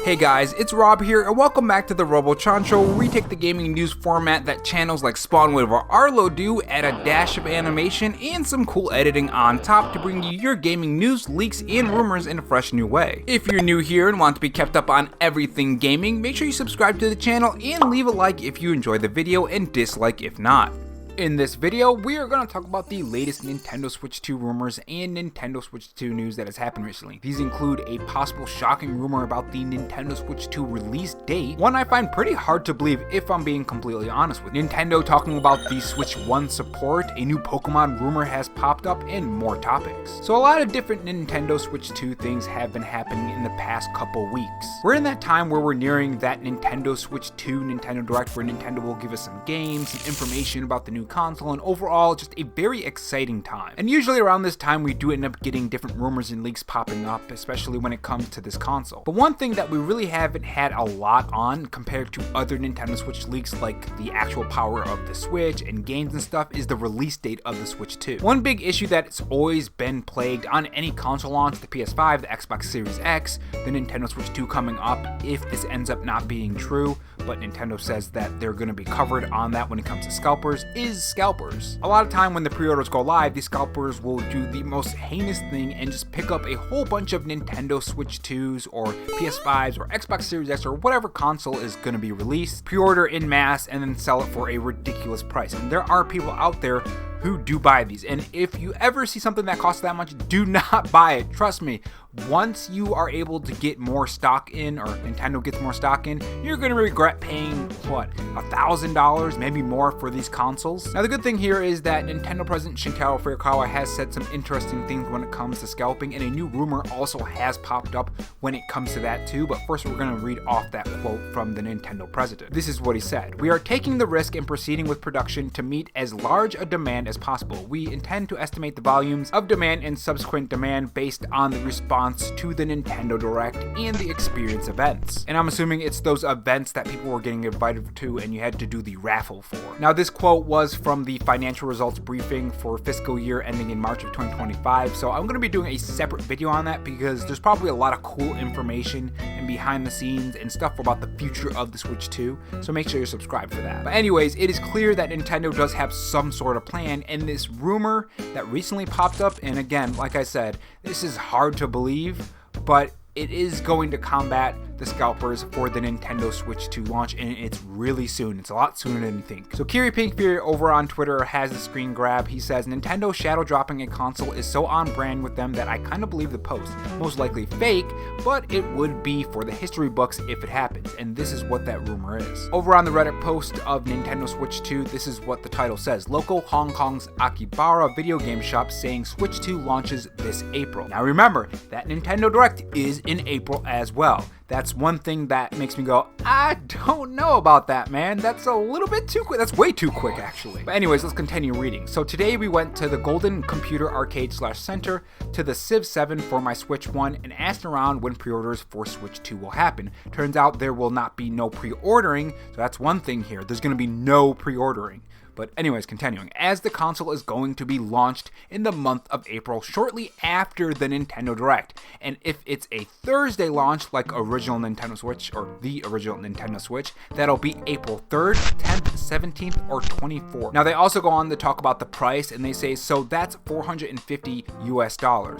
Hey guys, it's Rob here, and welcome back to the RoboChan Show, where we take the gaming news format that channels like Spawnwave or Arlo do, add a dash of animation and some cool editing on top to bring you your gaming news, leaks, and rumors in a fresh new way. If you're new here and want to be kept up on everything gaming, make sure you subscribe to the channel and leave a like if you enjoy the video and dislike if not. In this video, we are going to talk about the latest Nintendo Switch 2 rumors and Nintendo Switch 2 news that has happened recently. These include a possible shocking rumor about the Nintendo Switch 2 release date, one I find pretty hard to believe if I'm being completely honest with you. Nintendo talking about the Switch 1 support, a new Pokemon rumor has popped up, and more topics. So a lot of different Nintendo Switch 2 things have been happening in the past couple weeks. We're in that time where we're nearing that Nintendo Switch 2 Nintendo Direct where Nintendo will give us some games, some information about the new console, and overall just a very exciting time. And usually around this time we do end up getting different rumors and leaks popping up, especially when it comes to this console. But one thing that we really haven't had a lot on compared to other Nintendo Switch leaks like the actual power of the Switch and games and stuff is the release date of the Switch 2. One big issue that's always been plagued on any console launch, the PS5, the Xbox Series X, the Nintendo Switch 2 coming up, if this ends up not being true, but Nintendo says that they're going to be covered on that when it comes to scalpers, is scalpers. A lot of time when the pre-orders go live, these scalpers will do the most heinous thing and just pick up a whole bunch of Nintendo Switch 2s or PS5s or Xbox Series X or whatever console is going to be released, pre-order in mass, and then sell it for a ridiculous price. And there are people out there who do buy these, and if you ever see something that costs that much, do not buy it. Trust me, once you are able to get more stock in, or Nintendo gets more stock in, you're going to regret paying, what, $1,000, maybe more for these consoles. Now the good thing here is that Nintendo President Shintaro Furukawa has said some interesting things when it comes to scalping, and a new rumor also has popped up when it comes to that too, but first we're going to read off that quote from the Nintendo President. This is what he said: "We are taking the risk and proceeding with production to meet as large a demand as possible. We intend to estimate the volumes of demand and subsequent demand based on the response to the Nintendo Direct and the experience events." And I'm assuming it's those events that people were getting invited to and you had to do the raffle for. Now this quote was from the financial results briefing for fiscal year ending in March of 2025, so I'm going to be doing a separate video on that because there's probably a lot of cool information and behind the scenes and stuff about the future of the Switch 2, so make sure you're subscribed for that. But anyways, it is clear that Nintendo does have some sort of plan, and this rumor that recently popped up, and again, like I said, this is hard to believe, but it is going to combat the scalpers for the Nintendo Switch 2 launch, and it's really soon. It's a lot sooner than you think. So Kiri Pink Fury over on Twitter has the screen grab. He says, "Nintendo shadow dropping a console is so on brand with them that I kind of believe the post. Most likely fake, but it would be for the history books if it happens." And this is what that rumor is. Over on the Reddit post of Nintendo Switch 2, this is what the title says: "Local Hong Kong's Akibara video game shop saying Switch 2 launches this April." Now remember, that Nintendo Direct is in April as well. That's one thing that makes me go, I don't know about that, man. That's a little bit too quick. That's way too quick, actually. But anyways, let's continue reading. So today we went to the Golden Computer Arcade /Center, to the Civ 7 for my Switch 1, and asked around when pre-orders for Switch 2 will happen. Turns out there will not be no pre-ordering, so that's one thing here. There's going to be no pre-ordering. But anyways, continuing, as the console is going to be launched in the month of April, shortly after the Nintendo Direct. And if it's a Thursday launch, like original Nintendo Switch, or the original Nintendo Switch, that'll be April 3rd, 10th, 17th, or 24th. Now they also go on to talk about the price, and they say, so that's $450 US.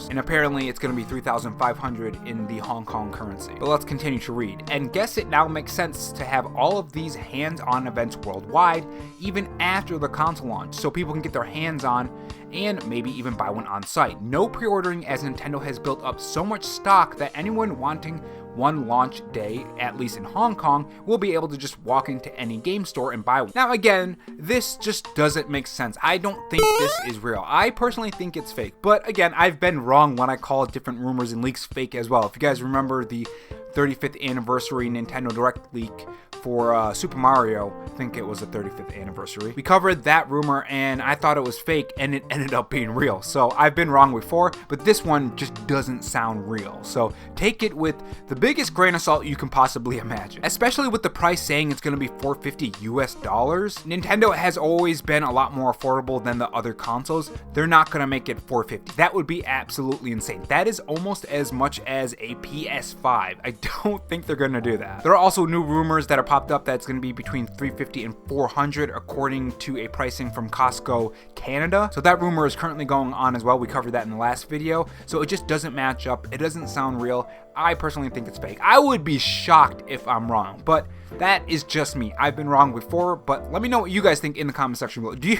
And apparently it's going to be 3,500 in the Hong Kong currency. But let's continue to read. And guess it now makes sense to have all of these hands-on events worldwide, even after the console launch, so people can get their hands on and maybe even buy one on site. No pre-ordering, as Nintendo has built up so much stock that anyone wanting one launch day, at least in Hong Kong, will be able to just walk into any game store and buy one. Now again, this just doesn't make sense. I don't think this is real. I personally think it's fake, but again, I've been wrong when I call different rumors and leaks fake as well. If you guys remember the 35th anniversary Nintendo Direct leak for Super Mario, I think it was the 35th anniversary. We covered that rumor and I thought it was fake, and it ended up being real. So I've been wrong before, but this one just doesn't sound real. So take it with the biggest grain of salt you can possibly imagine, especially with the price saying it's going to be $450 US. Nintendo has always been a lot more affordable than the other consoles. They're not going to make it $450. That would be absolutely insane. That is almost as much as a PS5. don't think they're gonna do that. There are also new rumors that are popped up that's gonna be between $350 and $400 according to a pricing from Costco Canada. So that rumor is currently going on as well. We covered that in the last video. So it just doesn't match up. It doesn't sound real. I personally think it's fake. I would be shocked if I'm wrong, but that is just me. I've been wrong before, but let me know what you guys think in the comment section below. Do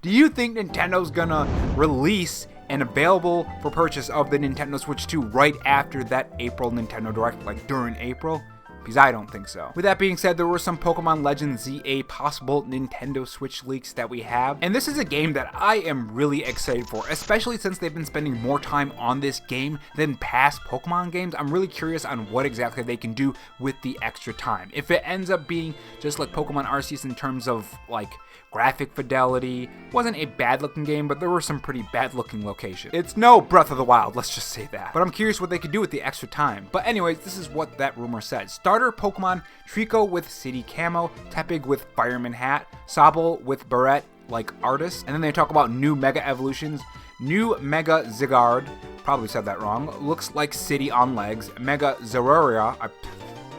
you think Nintendo's gonna release and available for purchase of the Nintendo Switch 2 right after that April Nintendo Direct, like during April? Because I don't think so. With that being said, there were some Pokémon Legends Z-A possible Nintendo Switch leaks that we have, and this is a game that I am really excited for, especially since they've been spending more time on this game than past Pokemon games. I'm really curious on what exactly they can do with the extra time. If it ends up being just like Pokemon Arceus in terms of like graphic fidelity, wasn't a bad looking game, but there were some pretty bad looking locations. It's no Breath of the Wild, let's just say that. But I'm curious what they could do with the extra time. But anyways, this is what that rumor said. Starter Pokemon, Trico with City Camo, Tepig with Fireman Hat, Sobble with Barrette like Artist. And then they talk about new Mega Evolutions, new Mega Zygarde, probably said that wrong, looks like City on legs, Mega Zeraora, I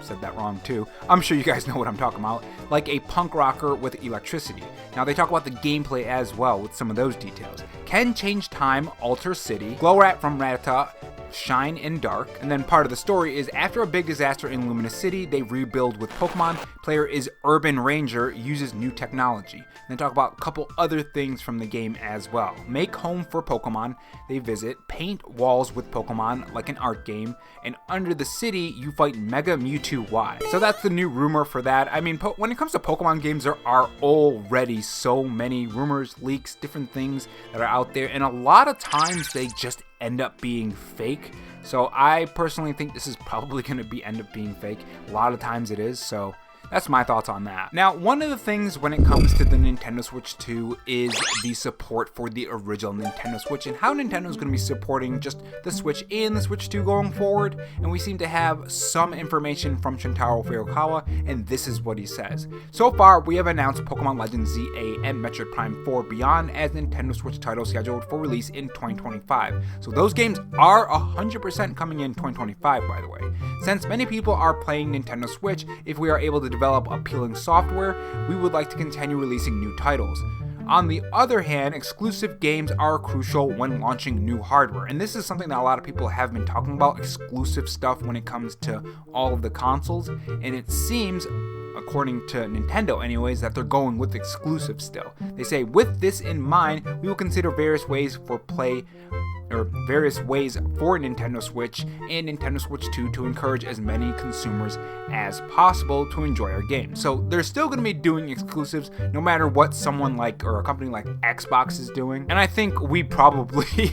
said that wrong too. I'm sure you guys know what I'm talking about. Like a punk rocker with electricity. Now they talk about the gameplay as well with some of those details. Can change time, alter city, Glowrat from Rattata, shine in dark. And then part of the story is after a big disaster in Luminous City, they rebuild with Pokemon. Player is Urban Ranger, uses new technology. And they talk about a couple other things from the game as well. Make home for Pokemon, they visit, paint walls with Pokemon like an art game, and under the city, you fight Mega Mewtwo Y. So that's the new rumor for that. I mean, when it comes to Pokemon games, there are already so many rumors, leaks, different things that are out there, and a lot of times they just end up being fake. So I personally think this is probably going to end up being fake. A lot of times it is, so that's my thoughts on that. Now, one of the things when it comes to the Nintendo Switch 2 is the support for the original Nintendo Switch and how Nintendo is going to be supporting just the Switch and the Switch 2 going forward. And we seem to have some information from Shintaro Furukawa, and this is what he says. So far, we have announced Pokémon Legends Z-A and Metroid Prime 4 Beyond as Nintendo Switch titles scheduled for release in 2025. So those games are 100% coming in 2025, by the way. Since many people are playing Nintendo Switch, if we are able to develop appealing software, we would like to continue releasing new titles. On the other hand, exclusive games are crucial when launching new hardware, and this is something that a lot of people have been talking about, exclusive stuff when it comes to all of the consoles, and it seems, according to Nintendo anyways, that they're going with exclusive still. They say, with this in mind, we will consider various ways for Nintendo Switch and Nintendo Switch 2 to encourage as many consumers as possible to enjoy our games. So they're still going to be doing exclusives no matter what someone like or a company like Xbox is doing. And I think we probably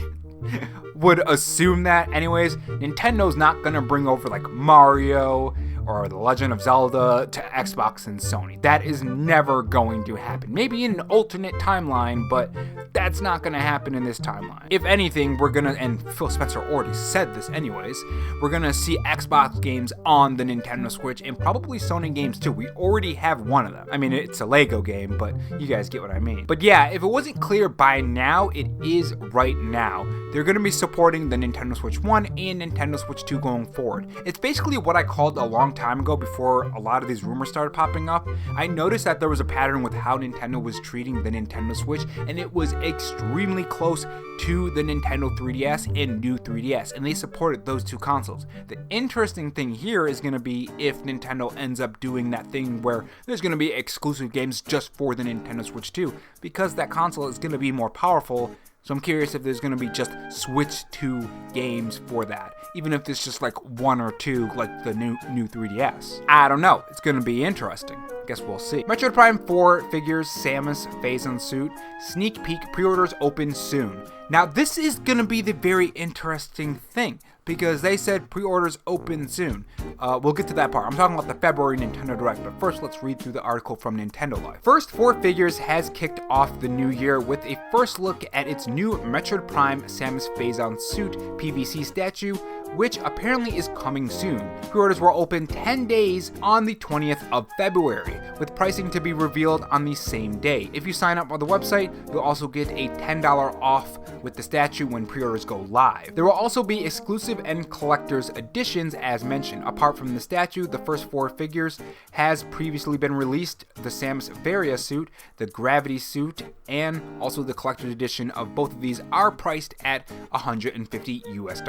would assume that anyways. Nintendo's not going to bring over like Mario or The Legend of Zelda to Xbox and Sony. That is never going to happen. Maybe in an alternate timeline, but that's not going to happen in this timeline. If anything, we're going to, and Phil Spencer already said this anyways, we're going to see Xbox games on the Nintendo Switch and probably Sony games too. We already have one of them. I mean, it's a Lego game, but you guys get what I mean. But yeah, if it wasn't clear by now, it is right now. They're going to be supporting the Nintendo Switch 1 and Nintendo Switch 2 going forward. It's basically what I called a long time ago before a lot of these rumors started popping up. I noticed that there was a pattern with how Nintendo was treating the Nintendo Switch, and it was extremely close to the Nintendo 3DS and new 3DS, and they supported those two consoles. The interesting thing here is going to be if Nintendo ends up doing that thing where there's going to be exclusive games just for the Nintendo Switch 2, because that console is going to be more powerful. So I'm curious if there's going to be just Switch 2 games for that, even if it's just like one or two like the new 3DS. I don't know. It's going to be interesting. Guess we'll see. Metroid Prime 4 figures Samus phase-on suit. Sneak peek pre-orders open soon. Now this is going to be the very interesting thing, because they said pre-orders open soon. We'll get to that part. I'm talking about the February Nintendo Direct, but first let's read through the article from Nintendo Life. First 4 Figures has kicked off the new year with a first look at its new Metroid Prime Samus phase-on suit PVC statue, which apparently is coming soon. Pre-orders will open 10 days on the 20th of February, with pricing to be revealed on the same day. If you sign up on the website, you'll also get a $10 off with the statue when pre-orders go live. There will also be exclusive and collector's editions as mentioned. Apart from the statue, the first 4 figures has previously been released: the Samus Varia suit, the Gravity suit, and also the collector's edition of both of these are priced at $150 US.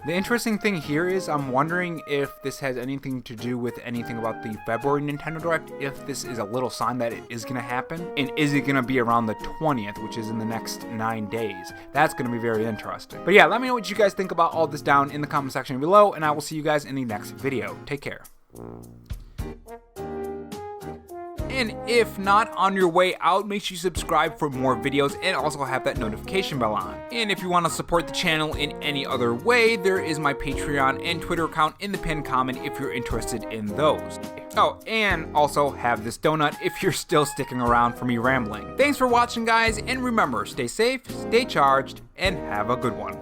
The interesting thing here is I'm wondering if this has anything to do with anything about the February Nintendo Direct, if this is a little sign that it is going to happen, and is it going to be around the 20th, which is in the next 9 days. That's going to be very interesting. But yeah, let me know what you guys think about all this down in the comment section below, and I will see you guys in the next video. Take care. And if not on your way out, make sure you subscribe for more videos and also have that notification bell on. And if you want to support the channel in any other way, there is my Patreon and Twitter account in the pinned comment if you're interested in those. Oh, and also have this donut if you're still sticking around for me rambling. Thanks for watching, guys, and remember, stay safe, stay charged, and have a good one.